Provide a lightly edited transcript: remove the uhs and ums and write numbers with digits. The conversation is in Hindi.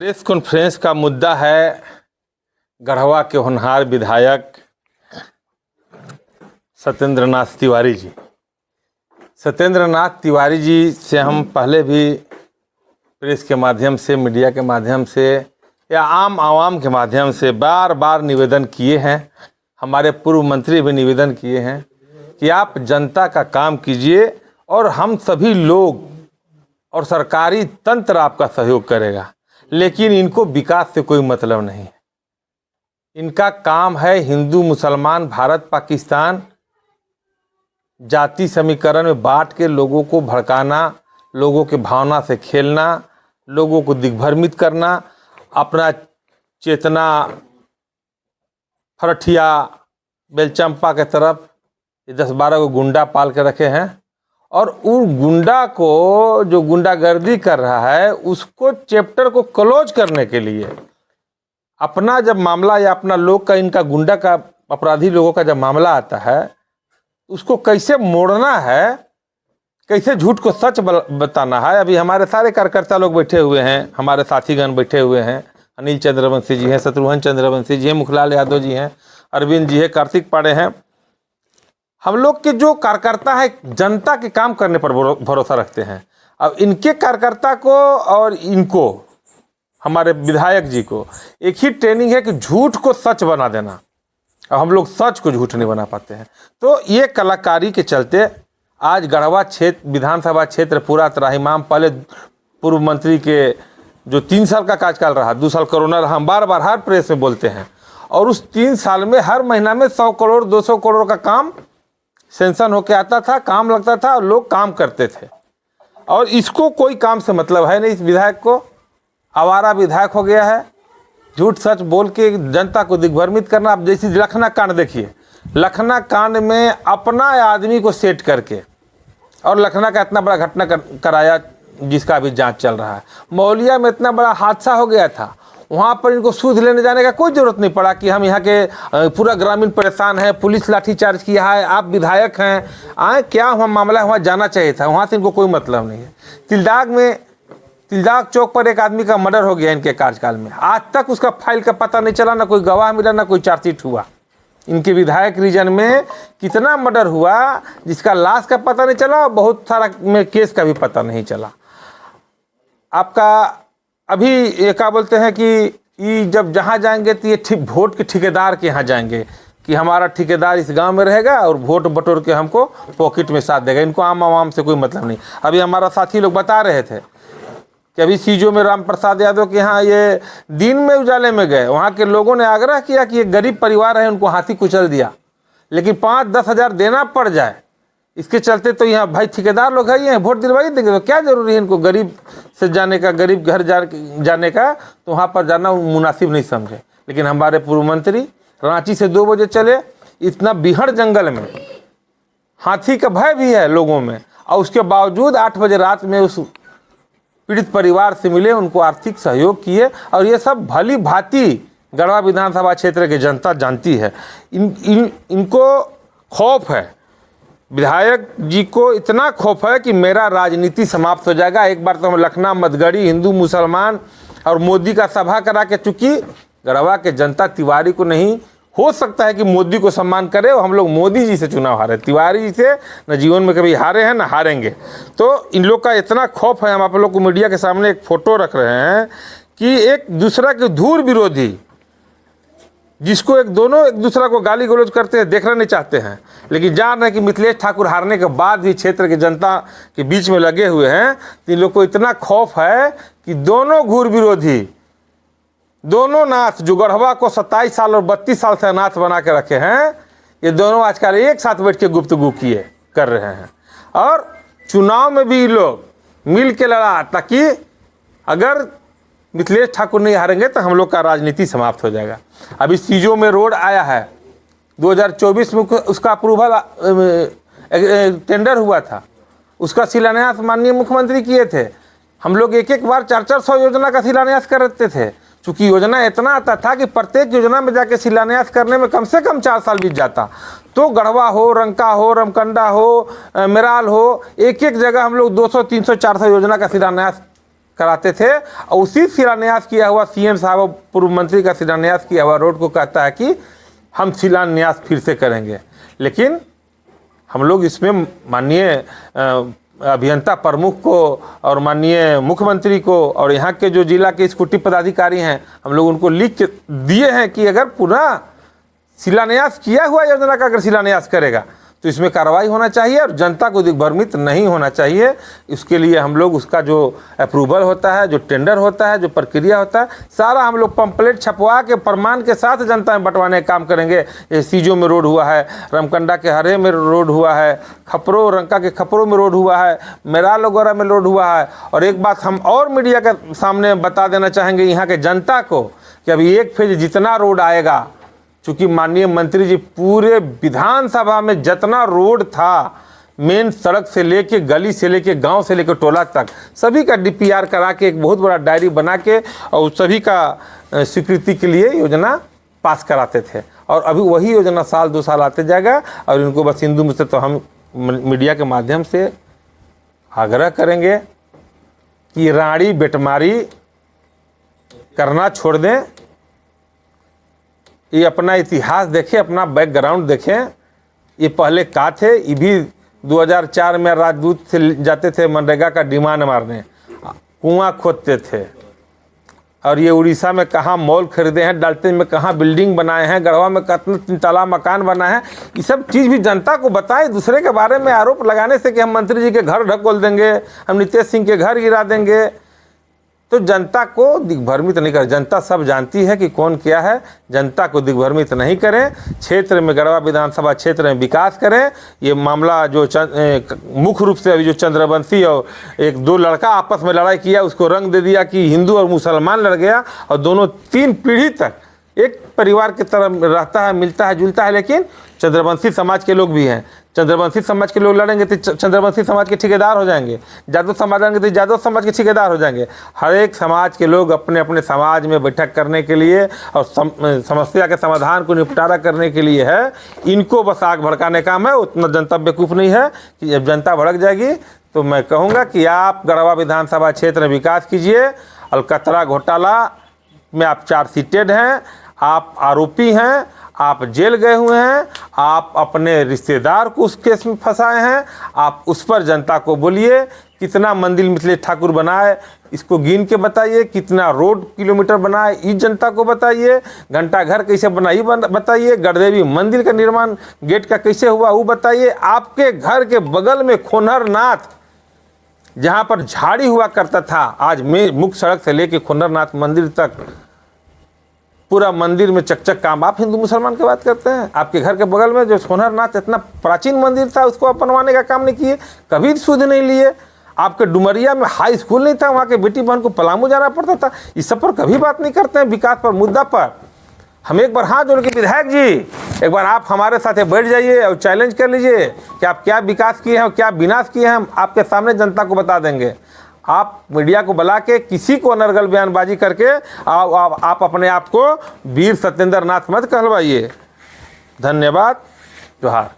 प्रेस कॉन्फ्रेंस का मुद्दा है गढ़वा के होनहार विधायक सत्येंद्र नाथ तिवारी जी। सत्येंद्र नाथ तिवारी जी से हम पहले भी प्रेस के माध्यम से, मीडिया के माध्यम से या आम आवाम के माध्यम से बार बार निवेदन किए हैं। हमारे पूर्व मंत्री भी निवेदन किए हैं कि आप जनता का काम कीजिए और हम सभी लोग और सरकारी तंत्र आपका सहयोग करेगा, लेकिन इनको विकास से कोई मतलब नहीं है। इनका काम है हिंदू मुसलमान, भारत पाकिस्तान, जाति समीकरण में बांट के लोगों को भड़काना, लोगों के भावना से खेलना, लोगों को दिग्भ्रमित करना, अपना चेतना फरठिया बेलचंपा के तरफ 10-12 को गुंडा पाल के रखे हैं और उन गुंडा को जो गुंडागर्दी कर रहा है उसको चैप्टर को क्लोज करने के लिए अपना जब मामला या अपना लोग का, इनका गुंडा का, अपराधी लोगों का जब मामला आता है उसको कैसे मोड़ना है, कैसे झूठ को सच बताना है। अभी हमारे सारे कार्यकर्ता लोग बैठे हुए हैं, हमारे साथीगण बैठे हुए हैं, अनिल चंद्रवंशी जी हैं, शत्रुघ्न चंद्रवंशी जी हैं, मुखलाल यादव जी हैं, अरविंद जी हैं, कार्तिक पाड़े हैं। हम लोग के जो कार्यकर्ता है जनता के काम करने पर भरोसा रखते हैं। अब इनके कार्यकर्ता को और इनको, हमारे विधायक जी को एक ही ट्रेनिंग है कि झूठ को सच बना देना। अब हम लोग सच को झूठ नहीं बना पाते हैं। तो ये कलाकारी के चलते आज गढ़वा क्षेत्र, विधानसभा क्षेत्र पूरा त्राहिमाम, पहले पूर्व मंत्री के जो 3 साल का कार्यकाल रहा, 2 साल कोरोना रहा, हम बार बार हर प्रेस में बोलते हैं, और उस 3 साल में हर महीना में 100 करोड़ 200 करोड़ का काम सेंशन होके आता था, काम लगता था और लोग काम करते थे। और इसको कोई काम से मतलब है नहीं। इस विधायक को आवारा विधायक हो गया है, झूठ सच बोल के जनता को दिग्भ्रमित करना। अब जैसे लखना कांड देखिए, लखना कांड में अपना आदमी को सेट करके और लखना का इतना बड़ा घटना कराया जिसका अभी जांच चल रहा है। मौलिया में इतना बड़ा हादसा हो गया था, वहाँ पर इनको सूद लेने जाने का कोई ज़रूरत नहीं पड़ा कि हम यहाँ के पूरा ग्रामीण परेशान है, पुलिस लाठीचार्ज किया है, आप विधायक हैं, आए क्या वहाँ मामला है, वहाँ जाना चाहिए था, वहाँ से इनको कोई मतलब नहीं है। तिलदाग चौक पर एक आदमी का मर्डर हो गया इनके कार्यकाल में, आज तक उसका फाइल का पता नहीं चला, ना कोई गवाह मिला, ना कोई चार्जशीट हुआ। इनके विधायक रीजन में कितना मर्डर हुआ जिसका लाश का पता नहीं चला, बहुत सारा में केस का भी पता नहीं चला। आपका अभी ये क्या बोलते हैं कि ये जब जहाँ जाएंगे तो ये वोट के ठेकेदार के यहाँ जाएंगे कि हमारा ठेकेदार इस गांव में रहेगा और वोट बटोर के हमको पॉकेट में साथ देगा। इनको आम आवाम से कोई मतलब नहीं। अभी हमारा साथी लोग बता रहे थे कि अभी सीजो में राम प्रसाद यादव के यहाँ ये दिन में उजाले में गए, वहाँ के लोगों ने आग्रह किया कि ये गरीब परिवार है, उनको हाथी कुचल दिया, लेकिन 5-10 हज़ार देना पड़ जाए। इसके चलते तो यहाँ भाई ठेकेदार लोग है, ये वोट दिलवाई देंगे, तो क्या जरूरी है इनको गरीब से जाने का, गरीब घर जाने का, तो वहाँ पर जाना मुनासिब नहीं समझे। लेकिन हमारे पूर्व मंत्री रांची से 2 बजे चले, इतना बिहड़ जंगल में हाथी का भय भी है लोगों में, और उसके बावजूद 8 बजे रात में उस पीड़ित परिवार से मिले, उनको आर्थिक सहयोग किए। और ये सब भली भांति गढ़वा विधानसभा क्षेत्र की जनता जानती है। इनको खौफ है, विधायक जी को इतना खौफ है कि मेरा राजनीति समाप्त हो जाएगा। एक बार तो हम लखना मदगड़ी हिंदू मुसलमान और मोदी का सभा करा के चुकी, गढ़वा के जनता तिवारी को नहीं, हो सकता है कि मोदी को सम्मान करे, और हम लोग मोदी जी से चुनाव हारे, तिवारी जी से न जीवन में कभी हारे हैं न हारेंगे। तो इन लोग का इतना खौफ है। हम आप लोग को मीडिया के सामने एक फ़ोटो रख रहे हैं कि एक दूसरा के धूर विरोधी, जिसको दोनों एक दूसरा को गाली गलौज करते हैं, देखना नहीं चाहते हैं, लेकिन जान रहे हैं कि मिथिलेश ठाकुर हारने के बाद भी क्षेत्र के जनता के बीच में लगे हुए हैं। तो इन लोग को इतना खौफ है कि दोनों घूर विरोधी, दोनों नाथ जो गढ़वा को 27 साल और 32 साल से अनाथ बना के रखे हैं, ये दोनों आजकल एक साथ बैठ के गुफ्तगू कर रहे हैं। और चुनाव में भी लोग मिल के लड़ा, ताकि अगर मिथिलेश ठाकुर नहीं हारेंगे तो हम लोग का राजनीति समाप्त हो जाएगा। अभी सीजो में रोड आया है, 2024 में उसका अप्रूवल टेंडर हुआ था, उसका शिलान्यास माननीय मुख्यमंत्री किए थे। हम लोग एक बार 400 योजना का शिलान्यास करते थे, चूँकि योजना इतना आता था कि प्रत्येक योजना में जाके शिलान्यास करने में कम से कम 4 साल बीत जाता। तो गढ़वा हो, रंका हो, रमकंडा हो, मेराल हो, एक जगह हम लोग 200, 300, 400 योजना का शिलान्यास कराते थे, और उसी शिलान्यास किया हुआ सीएम साहब पूर्व मंत्री का शिलान्यास किया हुआ रोड को कहता है कि हम शिलान्यास फिर से करेंगे। लेकिन हम लोग इसमें माननीय अभियंता प्रमुख को और माननीय मुख्यमंत्री को और यहाँ के जो जिला के स्कूटी पदाधिकारी हैं, हम लोग उनको लिख के दिए हैं कि अगर पुनः शिलान्यास किया हुआ योजना का अगर शिलान्यास करेगा तो इसमें कार्रवाई होना चाहिए और जनता को दिग्भ्रमित नहीं होना चाहिए। इसके लिए हम लोग उसका जो अप्रूवल होता है, जो टेंडर होता है, जो प्रक्रिया होता है, सारा हम लोग पंपलेट छपवा के प्रमाण के साथ जनता में बंटवाने का काम करेंगे। ये सीजो में रोड हुआ है, रमकंडा के हरे में रोड हुआ है, खपरो रंका के खपरों में रोड हुआ है, मेराल वगैरह में रोड हुआ है। और एक बात हम और मीडिया के सामने बता देना चाहेंगे यहाँ के जनता को कि अभी एक फेज जितना रोड आएगा, चूँकि माननीय मंत्री जी पूरे विधानसभा में जितना रोड था, मेन सड़क से लेके गली से लेके गांव से लेके टोला तक, सभी का डीपीआर करा के एक बहुत बड़ा डायरी बना के और सभी का स्वीकृति के लिए योजना पास कराते थे। और अभी वही योजना साल 2 साल आते जाएगा। और इनको बस हिंदू मुझसे तो हम मीडिया के माध्यम से आग्रह करेंगे कि राड़ी बेटमारी करना छोड़ दें। ये अपना इतिहास देखें, अपना बैकग्राउंड देखें। ये पहले का थे, ये भी 2004 में राजदूत से जाते थे मनरेगा का डिमांड मारने, कुआं खोदते थे। और ये उड़ीसा में कहाँ मॉल खरीदे हैं, डाल्टन में कहाँ बिल्डिंग बनाए हैं, गढ़वा में कितना 3 ताला मकान बना है। ये सब चीज़ भी जनता को बताएं। दूसरे के बारे में आरोप लगाने से कि हम मंत्री जी के घर ढकोल देंगे, हम नितेश सिंह के घर गिरा देंगे, तो जनता को दिग्भ्रमित नहीं करें। जनता सब जानती है कि कौन क्या है। जनता को दिग्भ्रमित नहीं करें। क्षेत्र में, गढ़वा विधानसभा क्षेत्र में विकास करें। ये मामला जो मुख्य रूप से अभी जो चंद्रवंशी और 1-2 लड़का आपस में लड़ाई किया, उसको रंग दे दिया कि हिंदू और मुसलमान लड़ गया, और दोनों 3 पीढ़ी तक एक परिवार की तरह रहता है, मिलता है, जुलता है। लेकिन चंद्रवंशी समाज के लोग भी हैं। चंद्रवंशी समाज के लोग लड़ेंगे तो चंद्रवंशी समाज के ठेकेदार हो जाएंगे, यादव समाज लड़ेंगे तो यादव समाज के ठेकेदार हो जाएंगे। हर एक समाज के लोग अपने अपने समाज में बैठक करने के लिए और समस्या के समाधान को निपटारा करने के लिए है। इनको बस आग भड़काने का काम है। उतना जनता बेवकूफ़ नहीं है कि जब जनता भड़क जाएगी तो मैं कहूँगा कि आप गढ़वा विधानसभा क्षेत्र में विकास कीजिए। अलकतरा घोटाला में आप चार्जशीटेड हैं, आप आरोपी हैं, आप जेल गए हुए हैं, आप अपने रिश्तेदार को उस केस में फंसाए हैं। आप उस पर जनता को बोलिए कितना मंदिर मिथिलेश ठाकुर बनाए, इसको गिन के बताइए। कितना रोड किलोमीटर बनाए, इस जनता को बताइए। घंटा घर कैसे बना ये बताइए। गढ़देवी मंदिर का निर्माण गेट का कैसे हुआ वो बताइए। आपके घर के बगल में खोनरनाथ, जहाँ पर झाड़ी हुआ करता था, आज मुख्य सड़क से लेके खोनरनाथ मंदिर तक पूरा मंदिर में चकचक काम। आप हिंदू मुसलमान की बात करते हैं। आपके घर के बगल में जो सोनरनाथ इतना प्राचीन मंदिर था, उसको आप बनवाने का काम नहीं किए, कभी सुध नहीं लिए। आपके डुमरिया में हाई स्कूल नहीं था, वहाँ के बेटी बहन को पलामू जाना पड़ता था। इस सब पर कभी बात नहीं करते हैं। विकास पर, मुद्दा पर हम एक बार हाथ जोड़ के, विधायक जी एक बार आप हमारे साथ बैठ जाइए और चैलेंज कर लीजिए कि आप क्या विकास किए हैं और क्या विनाश किए हैं। हम आपके सामने जनता को बता देंगे। आप मीडिया को बुला के किसी को अनर्गल बयानबाजी करके आप अपने आप को वीर सत्येंद्र नाथ मत कहलवाइए। धन्यवाद। जोहार।